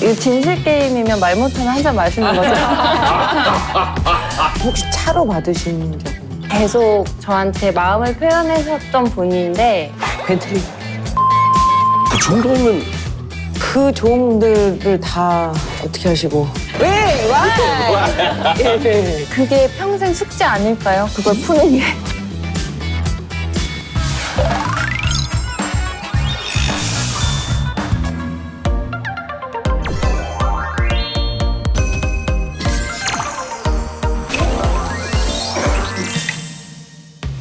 이거 진실 게임이면 말 못하면 한 잔 마시는 거죠? 혹시 차로 받으신 적? 계속 저한테 마음을 표현하셨던 분인데 벤틀리. 그 정도면 그 좋은 분들을 다 어떻게 하시고? 왜? 와! 예. 그게 평생 숙제 아닐까요? 그걸 푸는 게.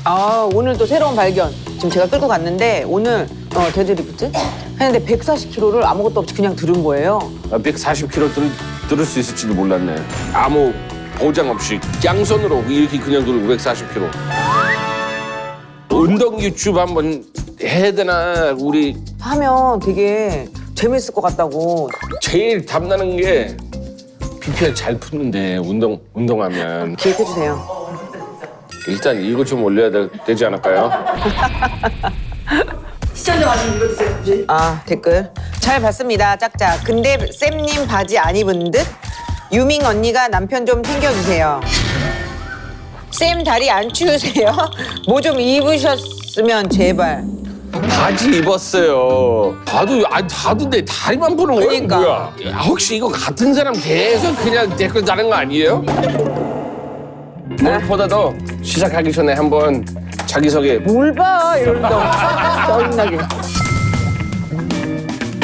아, 오늘 또 새로운 발견. 지금 제가 끌고 갔는데 오늘 데드리프트 했는데 140kg를 아무것도 없이 그냥 들은 거예요. 140kg 들을 수 있을지도 몰랐네. 아무 보장 없이 양손으로 이렇게 그냥 들고 140kg. 운동 유튜브 한번 해야 되나 우리. 하면 되게 재밌을 것 같다고. 제일 탐나는 게 BPR 잘 붙는데 운동하면 기획해주세요. 일단 이거 좀 올려야 되지 않을까요? 시청자 많이 읽어주세요. 아, 댓글. 잘 봤습니다. 짝짝. 근데 쌤님 바지 안 입은 듯? 유밍 언니가 남편 좀 챙겨주세요. 쌤 다리 안 추우세요? 뭐 좀 입으셨으면 제발. 바지 입었어요. 다도 내 다리만 보는 거야? 그러니까. 뭐야? 혹시 이거 같은 사람 계속 그냥 댓글 다는 거 아니에요? 무엇보다도 시작하기 전에 한번 자기소개. 뭘 봐, 이런다. 짜증나게.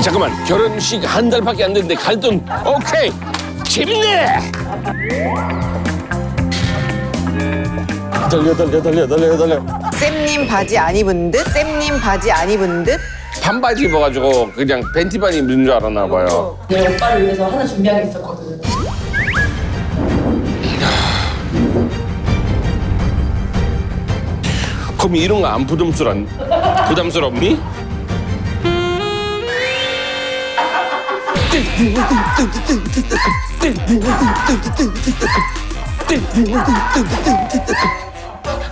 잠깐만, 결혼식 한 달밖에 안 됐는데 갈등 오케이 재밌네. 달려. 쌤님 바지 안 입은 듯? 쌤님 바지 안 입은 듯? 반바지 입어가지고 그냥 팬티만 입는 줄 알았나 봐요. 내 오빠를 위해서 하나 준비한 게 있었거든. 그럼 이런 거 안 부담스럽니?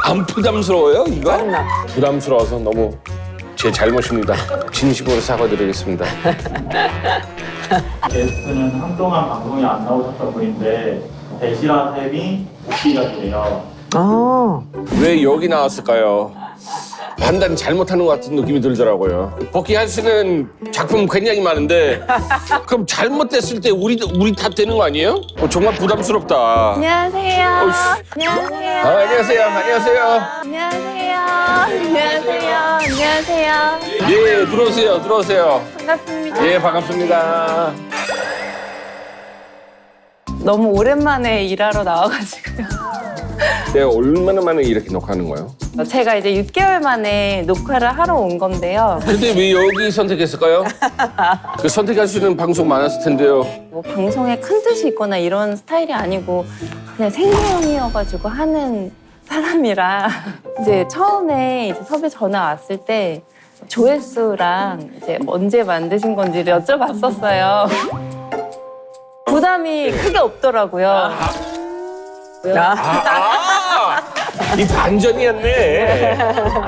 안 부담스러워요 이거? 짜증나. 부담스러워서 너무 제 잘못입니다. 진심으로 사과드리겠습니다. 게스트는 한동안 방송에 안 나오셨던 분인데 대시라 쌤이 복귀가 돼요. 아, 왜 여기 나왔을까요? 판단 잘못하는 것 같은 느낌이 들더라고요. 복귀하시는 작품 굉장히 많은데 그럼 잘못됐을 때 우리 탓 되는 거 아니에요? 정말 부담스럽다. 안녕하세요. 어이씨. 안녕하세요. 안녕하세요. 안녕하세요. 안녕하세요. 예, 들어오세요. 반갑습니다. 예, 반갑습니다. 너무 오랜만에 일하러 나와가지고요. 내가 얼마나 만에 이렇게 녹화하는 거예요? 제가 이제 6개월 만에 녹화를 하러 온 건데요. 근데 왜 여기 선택했을까요? 그 선택할 수 있는 방송 많았을 텐데요. 뭐 방송에 큰 뜻이 있거나 이런 스타일이 아니고 그냥 생계형이어가지고 하는 사람이라 이제 처음에 이제 섭외 전화 왔을 때 조회수랑 이제 언제 만드신 건지를 여쭤봤었어요. 부담이 크게 없더라고요. 이 반전이었네.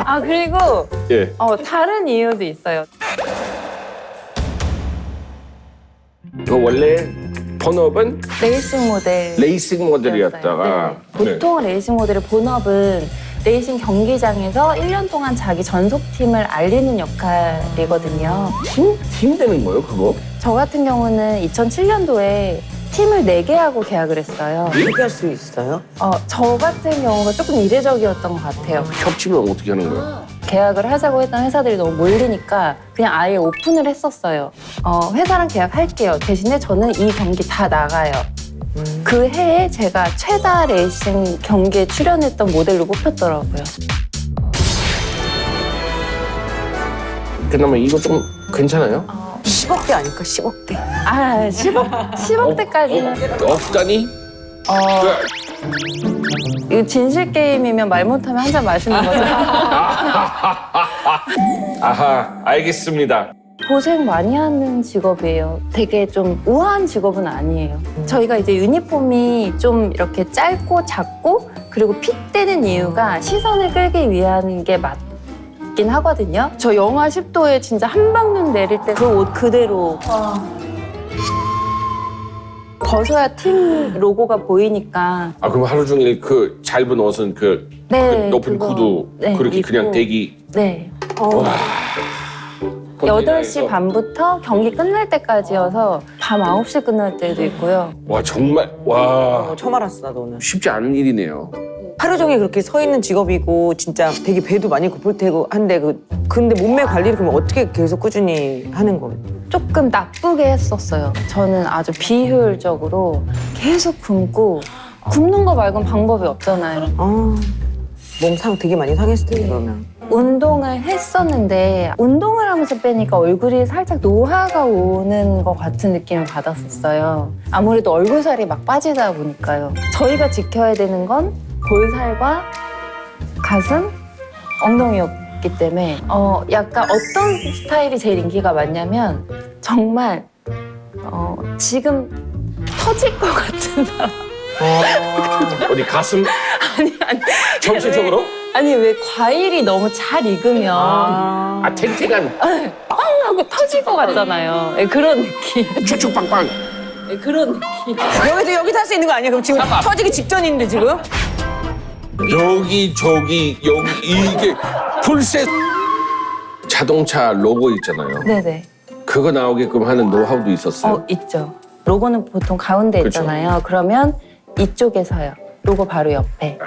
아 그리고 예. 다른 이유도 있어요. 그 원래 본업은 레이싱 모델. 레이싱 모델이었다가 네. 보통 레이싱 모델의 본업은 레이싱 경기장에서 1년 동안 자기 전속팀을 알리는 역할이거든요. 팀 되는 거예요, 그거? 저 같은 경우는 2007년도에 팀을 4개 하고 계약을 했어요. 이렇게 할 수 있어요? 저 같은 경우가 조금 이례적이었던 것 같아요. 협치면 어떻게 하는 거예요? 계약을 하자고 했던 회사들이 너무 몰리니까 그냥 아예 오픈을 했었어요. 회사랑 계약할게요. 대신에 저는 이 경기 다 나가요. 그 해에 제가 최다 레이싱 경기에 출연했던 모델로 뽑혔더라고요. 그나마 이거 좀 괜찮아요? 10억대 아닐까, 10억대. 아, 10억대까지는. 억 단위? 이거 진실 게임이면 말 못하면 한 잔 마시는 거죠. 아하, 알겠습니다. 고생 많이 하는 직업이에요. 되게 좀 우아한 직업은 아니에요. 저희가 이제 유니폼이 좀 이렇게 짧고 작고 그리고 핏되는 이유가 시선을 끌기 위한 게 맞긴 하거든요. 저 영하 10도에 진짜 한방눈 내릴 때 그 옷 그대로 벗어야 팀 로고가 보이니까. 아 그럼 하루 종일 그 짧은 옷은 그 네, 높은 그거, 구두 네, 그렇게 그냥 입고. 대기. 네. 어. 8시 반부터 경기 끝날 때까지여서 밤 9시 끝날 때도 있고요. 와 정말 와 처음 알았어 나도 오늘. 쉽지 않은 일이네요. 하루 종일 그렇게 서 있는 직업이고 진짜 되게 배도 많이 고플 테고 한데 근데 몸매 관리를 그러면 어떻게 계속 꾸준히 하는 거예요? 조금 나쁘게 했었어요. 저는 아주 비효율적으로 계속 굶고 굶는 거 말고는 방법이 없잖아요. 몸 상 되게 많이 상했을 텐데 그러면. 운동을 했었는데 운동을 하면서 빼니까 얼굴이 살짝 노화가 오는 것 같은 느낌을 받았었어요. 아무래도 얼굴살이 막 빠지다 보니까요. 저희가 지켜야 되는 건 볼살과 가슴, 엉덩이였기 때문에 약간 어떤 스타일이 제일 인기가 많냐면 정말 지금 터질 것 같은 사람. 어디 가슴 아니 정신적으로? 아니 왜 과일이 너무 잘 익으면 아 탱탱한 빵 하고 터질 것 같잖아요. 네, 그런 느낌. 쭉쭉빵빵. 네, 그런 느낌. 여기 탈 수 있는 거 아니야? 그럼 지금 터지기 직전인데 지금? 여기 저기 여기 이게 풀셋 자동차 로고 있잖아요. 네네. 그거 나오게끔 하는 노하우도 있었어요. 있죠. 로고는 보통 가운데 그쵸. 있잖아요. 그러면 이쪽에서요. 로고 바로 옆에.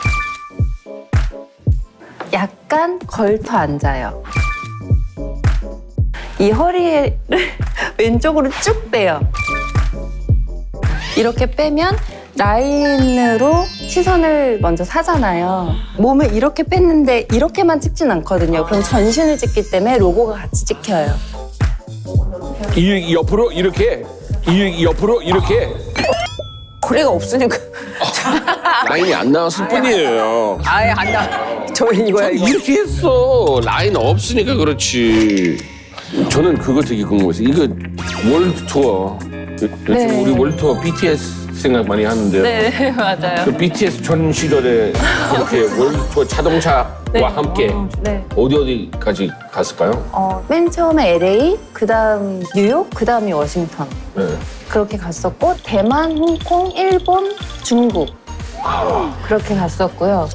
약간 걸터 앉아요. 이 허리를 왼쪽으로 쭉 빼요. 이렇게 빼면 라인으로 시선을 먼저 사잖아요. 몸을 이렇게 뺐는데 이렇게만 찍진 않거든요. 그럼 전신을 찍기 때문에 로고가 같이 찍혀요. 이 옆으로 이렇게 이 옆으로 이렇게 거리가 없으니까 라인이 안 나왔을 뿐이에요. 아예 안 나. 저희 이거야 이거. 이렇게 했어. 라인 없으니까 그렇지. 저는 그거 되게 궁금했어요. 이거 월드 투어. 요즘 네. 우리 월드 투어 BTS 생각 많이 하는데요. 네, 맞아요. 그 BTS 전 시절에 이렇게 월드 투어 자동차와 네. 함께 네. 어디까지 갔을까요? 맨 처음에 LA, 그다음 뉴욕, 그다음이 워싱턴. 네. 그렇게 갔었고 대만, 홍콩, 일본, 중국 그렇게 갔었고요.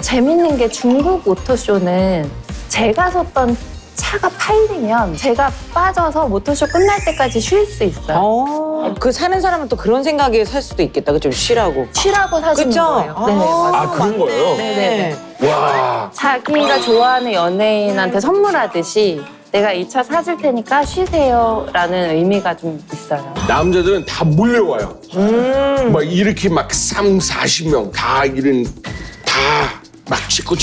재밌는 게 중국 모터쇼는 제가 섰던 차가 팔리면 제가 빠져서 모터쇼 끝날 때까지 쉴 수 있어요. 그 사는 사람은 또 그런 생각에 살 수도 있겠다. 그좀 쉬라고. 쉬라고 사시는 그쵸? 거예요. 네, 맞아요. 아 그런 거예요? 네네네. 와. 자기가 좋아하는 연예인한테 선물하듯이 내가 이 차 사줄 테니까 쉬세요라는 의미가 좀 있어요. 남자들은 다 몰려와요. 막 이렇게 막 30-40명 다 이런 다 막 찍고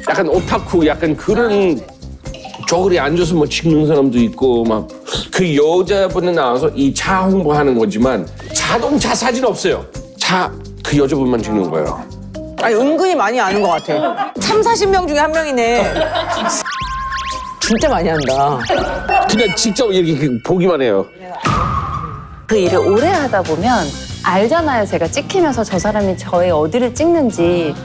약간 오타쿠 약간 그런 저글에 앉아서 뭐 찍는 사람도 있고 막 그 여자분은 나와서 이 차 홍보하는 거지만 자동차 사진 없어요. 차 그 여자분만 찍는 거예요. 아니 은근히 많이 아는 것 같아. 30-40명 중에 한 명이네. 진짜 많이 한다. 그냥 직접 이렇게 보기만 해요. 그 일을 오래 하다 보면 알잖아요. 제가 찍히면서 저 사람이 저의 어디를 찍는지.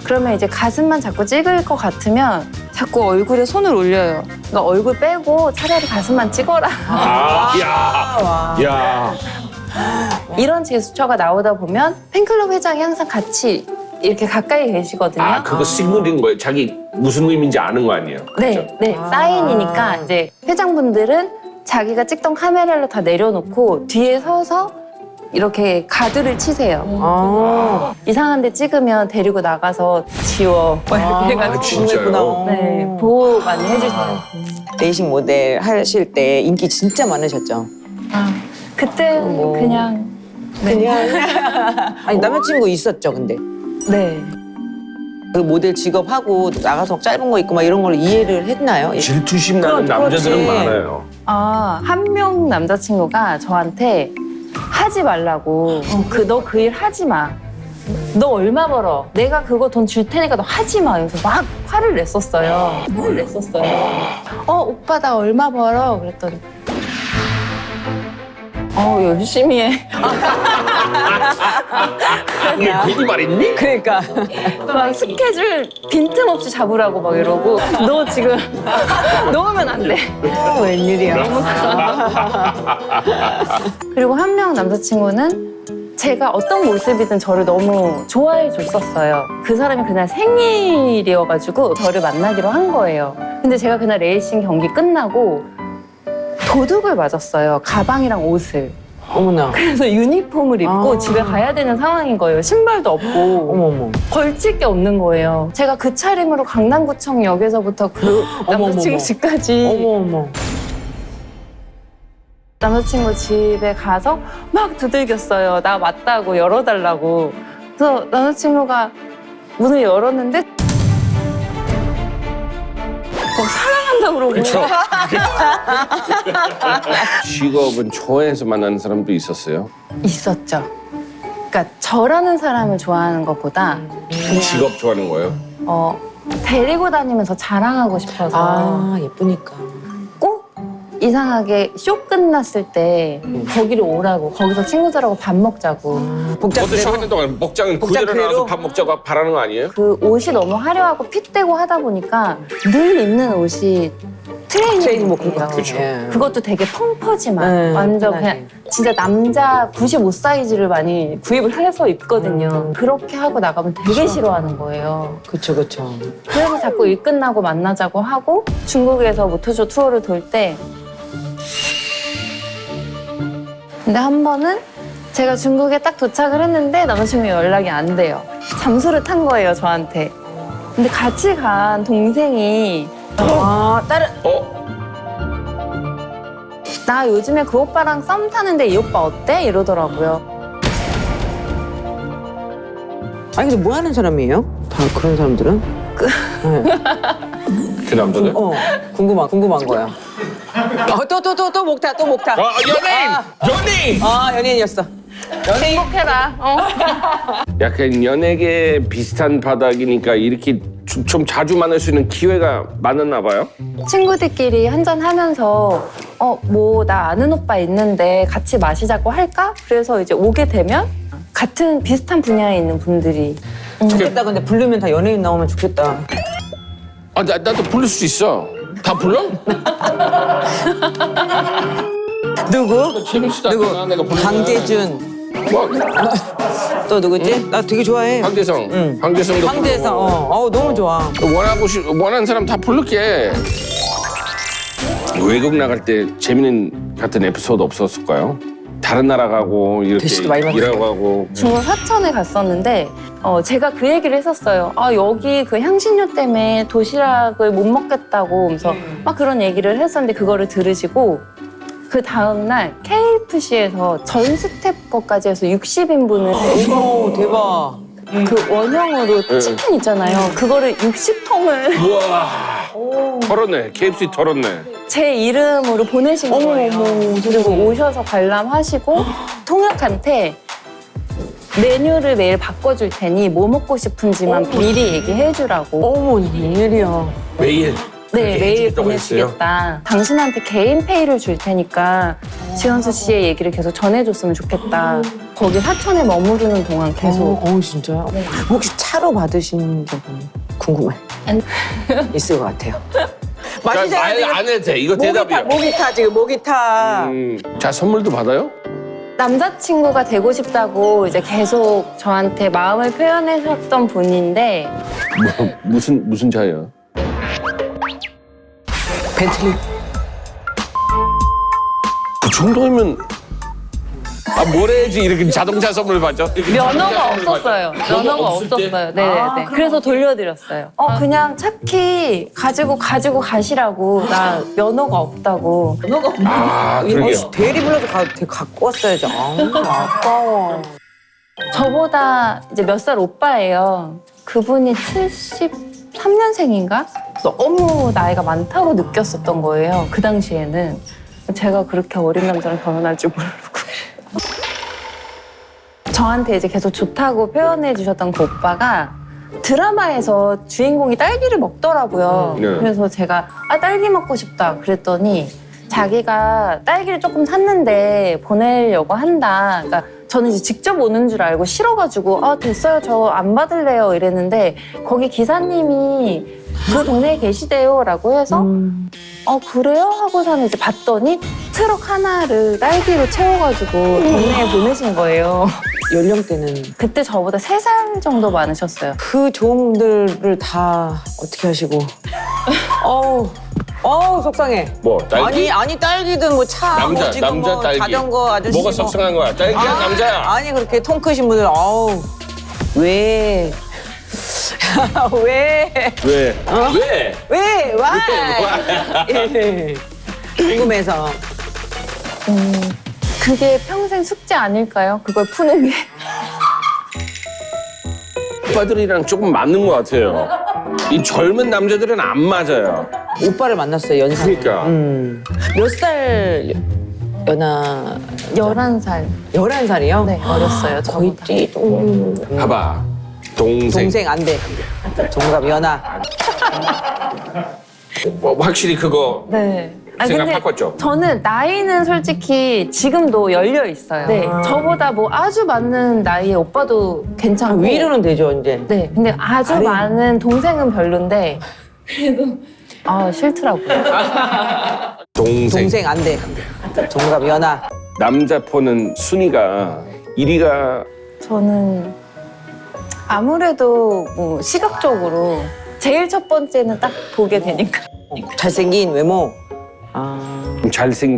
그러면 이제 가슴만 자꾸 찍을 것 같으면 자꾸 얼굴에 손을 올려요. 그러니까 얼굴 빼고 차라리 가슴만 찍어라. 야. 이런 제스처가 나오다 보면 팬클럽 회장이 항상 같이 이렇게 가까이 계시거든요. 아, 그거 시그널인 거예요. 자기 무슨 의미인지 아는 거 아니에요? 네, 네. 사인이니까 이제 회장분들은 자기가 찍던 카메라를 다 내려놓고 뒤에 서서 이렇게 가드를 치세요. 이상한 데 찍으면 데리고 나가서 지워. 막 이렇게 해가지고. 진짜요? 네, 보호 많이 해주세요. 레이싱 모델 하실 때 인기 진짜 많으셨죠? 그때 그냥 아니 남자친구 있었죠, 근데. 네. 그 모델 직업하고 나가서 짧은 거 입고 막 이런 걸 이해를 했나요? 질투심 나는 그렇지. 남자들은 많아요. 한 명 남자친구가 저한테 하지 말라고. 너 그 일 하지 마. 너 얼마 벌어? 내가 그거 돈 줄 테니까 너 하지 마. 그래서 막 화를 냈었어요. 오빠 나 얼마 벌어? 그랬더니 열심히 해. 괜히 말했니? 그러니까. 막 스케줄 빈틈없이 잡으라고 막 이러고 너 지금 넣으면 안 돼. 웬일이야. 그리고 한 명 남자친구는 제가 어떤 모습이든 저를 너무 좋아해 줬었어요. 그 사람이 그날 생일이어가지고 저를 만나기로 한 거예요. 근데 제가 그날 레이싱 경기 끝나고 도둑을 맞았어요. 가방이랑 옷을. 어머나. 그래서 유니폼을 입고 아. 집에 가야 되는 상황인 거예요. 신발도 없고 어머머. 걸칠 게 없는 거예요. 제가 그 차림으로 강남구청역에서부터 그 남자친구 집까지 어머어머. 남자친구 집에 가서 막 두들겼어요. 나 맞다고 열어달라고. 그래서 남자친구가 문을 열었는데 사랑한다고 그러고 그렇죠. 직업은 좋아해서 만나는 사람도 있었어요. 있었죠. 그러니까 저라는 사람을 좋아하는 것보다 그냥 직업 좋아하는 거예요? 데리고 다니면서 자랑하고 싶어서 아, 예쁘니까. 꼭 이상하게 쇼 끝났을 때 거기를 오라고 거기서 친구들하고 밥 먹자고 복잡 포토쇼 하는 동안 복장은 복장 그대로 나와서 그대로? 밥 먹자고 바라는 거 아니에요? 그 옷이 너무 화려하고 핏대고 하다 보니까 늘 입는 옷이 트레이닝복이에요. 그쵸. 예. 그것도 되게 펑퍼지만 네, 완전 편하게. 그냥 진짜 남자 95 사이즈를 많이 구입을 해서 입거든요. 그렇게 하고 나가면 되게 싫어하는 거예요. 그쵸, 그쵸. 그래서 자꾸 일 끝나고 만나자고 하고 중국에서 모토쇼 투어를 돌 때 근데 한 번은 제가 중국에 딱 도착을 했는데 남자친구 연락이 안 돼요. 잠수를 탄 거예요, 저한테. 근데 같이 간 동생이 아, 다른. 나 요즘에 그 오빠랑 썸 타는데 이 오빠 어때? 이러더라고요. 아니, 근데 뭐 하는 사람이에요? 다 그런 사람들은? 그 남자들? 궁금한 거야. 또 목타. 연예인! 아, 연예인이었어. 행복해라. 약간 연예계 비슷한 바닥이니까 이렇게 좀 자주 만날 수 있는 기회가 많았나 봐요? 친구들끼리 한잔하면서 뭐 나 아는 오빠 있는데 같이 마시자고 할까? 그래서 이제 오게 되면 같은 비슷한 분야에 있는 분들이 좋겠다. 근데 부르면 다 연예인 나오면 좋겠다. 아, 나도 부를 수 있어. 다 불러? 누구? 재밌지도 않잖아, 내가 부르면. 강재준. 뭐, 또 누구지? 나 되게 좋아해. 황재성. 응. 황재성도 황재성. 너무 좋아. 원하는 사람 다 부를게. 외국 나갈 때 재밌는 같은 에피소드 없었을까요? 다른 나라 가고 이렇게 대시도 많이 만났어요. 일하고 하고. 중국 사천에 갔었는데 제가 그 얘기를 했었어요. 여기 그 향신료 때문에 도시락을 못 먹겠다고 그래서 막 그런 얘기를 했었는데 그거를 들으시고 그 다음날 KFC에서 전 스텝 거까지 해서 60인분을 오, 대박. 그 원형으로 치킨 있잖아요. 그거를 60통을 우와. 털었네. KFC 털었네. 제 이름으로 보내신 거예요. 그리고 오셔서 관람하시고 통역한테 메뉴를 매일 바꿔줄 테니 뭐 먹고 싶은지만 미리 얘기해 주라고. 어머, 웬일이야. 매일. 네, 그렇게 매일 해주겠다고 했어요? 보내주겠다. 당신한테 개인 페이를 줄 테니까 지현수 씨의 얘기를 계속 전해줬으면 좋겠다. 거기 사천에 머무르는 동안 계속. 진짜요? 혹시 차로 받으신 적은 궁금해. 있을 것 같아요. 말안 해도 돼. 이거 대답이야. 목이 타, 지금 목이 타. 자, 선물도 받아요? 남자친구가 되고 싶다고 이제 계속 저한테 마음을 표현하셨던 분인데 무슨 차예요? 벤틀리. 그 정도면 뭘 해야지 이렇게 자동차 선물 받죠? 면허가 없었어요. 면허가 없을 때? 없었어요. 네네네. 그래서 돌려드렸어요. 그냥 차키 가지고 가시라고. 나 면허가 없다고. 아, 그러게요. 대리 불러서 갖고 왔어야지. 아까워. 저보다 이제 몇 살 오빠예요. 그분이 73년생인가? 너무 나이가 많다고 느꼈었던 거예요. 그 당시에는. 제가 그렇게 어린 남자랑 결혼할 줄 모르고. 저한테 이제 계속 좋다고 표현해 주셨던 그 오빠가 드라마에서 주인공이 딸기를 먹더라고요. 네. 그래서 제가 딸기 먹고 싶다 그랬더니 자기가 딸기를 조금 샀는데 보내려고 한다. 그러니까 저는 이제 직접 오는 줄 알고 싫어가지고 됐어요. 저 안 받을래요. 이랬는데 거기 기사님이 그 동네에 계시대요. 라고 해서 그래요? 하고서는 이제 봤더니 트럭 하나를 딸기로 채워가지고 동네에 보내신 거예요. 연령대는 그때 저보다 3살 정도 많으셨어요. 그 좋은 분들을 다 어떻게 하시고? 어우 속상해. 뭐 딸기? 아니 딸기든 뭐 차, 남자 뭐 지금 남자 뭐 딸기. 자전거 아저씨 뭐가 뭐. 속상한 거야? 딸기야 남자야? 아니 그렇게 통 크신 분들 왜? 왜? 왜? 어? 왜? 왜? 와? 예. 궁금해서. 그게 평생 숙제 아닐까요? 그걸 푸는 게. 오빠들이랑 조금 맞는 것 같아요. 이 젊은 남자들은 안 맞아요. 오빠를 만났어요 연상. 그러니까. 몇 살 연하? 11살. 11살이요? 네, 어렸어요. 거의 저보다. 띠. 봐봐. 동생. 안 돼. 동갑 연하. 뭐, 확실히 그거 네. 생각 근데 바꿨죠? 저는 나이는 솔직히 지금도 열려 있어요. 네. 저보다 뭐 아주 많은 나이의 오빠도 괜찮고. 위로는 되죠 이제. 네. 근데 아주 아래. 많은 동생은 별론데. 그래도 싫더라고요. 동생. 안 돼. 동갑 연하. 남자 포는 순위가 1위가 저는 아무래도 뭐 시각적으로 제일 첫 번째는 딱 보게 되니까. 잘생긴 외모.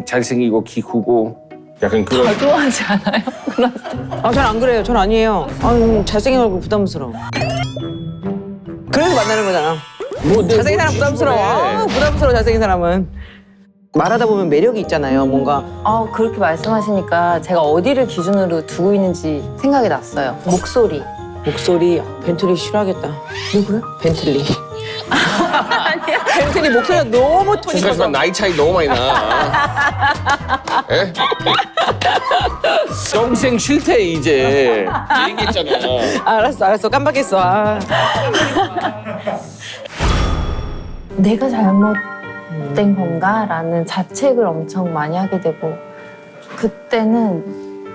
잘생기고 키 크고 약간 그런. 더 좋아하지 않아요? 그런 전 안 그래요. 전 아니에요. 잘생긴 얼굴 부담스러워. 그래서 만나는 거잖아. 뭐 잘생긴 사람 부담스러워. 부담스러워 잘생긴 사람은. 말하다 보면 매력이 있잖아요. 뭔가 그렇게 말씀하시니까 제가 어디를 기준으로 두고 있는지 생각이 났어요. 목소리. 목소리 벤틀리 싫어하겠다. 누구요? 벤틀리. 벤틀리 목소리가 너무 톤이 하지만 커서. 나이 차이 너무 많이 나. 에? 동생 싫대 이제. 얘기했잖아. 알았어. 깜빡했어. 내가 잘못된 건가라는 자책을 엄청 많이 하게 되고 그때는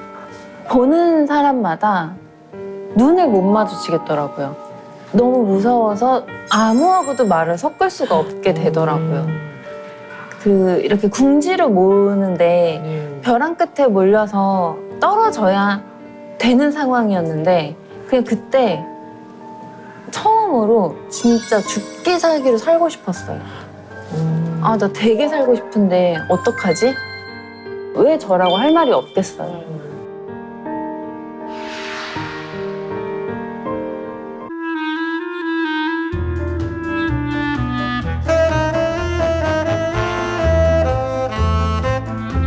보는 사람마다 눈을 못 마주치겠더라고요. 너무 무서워서 아무하고도 말을 섞을 수가 없게 되더라고요. 이렇게 궁지를 모으는데 벼랑 끝에 몰려서 떨어져야 되는 상황이었는데 그냥 그때 처음으로 진짜 죽기 살기로 살고 싶었어요. 나 되게 살고 싶은데 어떡하지? 왜 저라고 할 말이 없겠어요.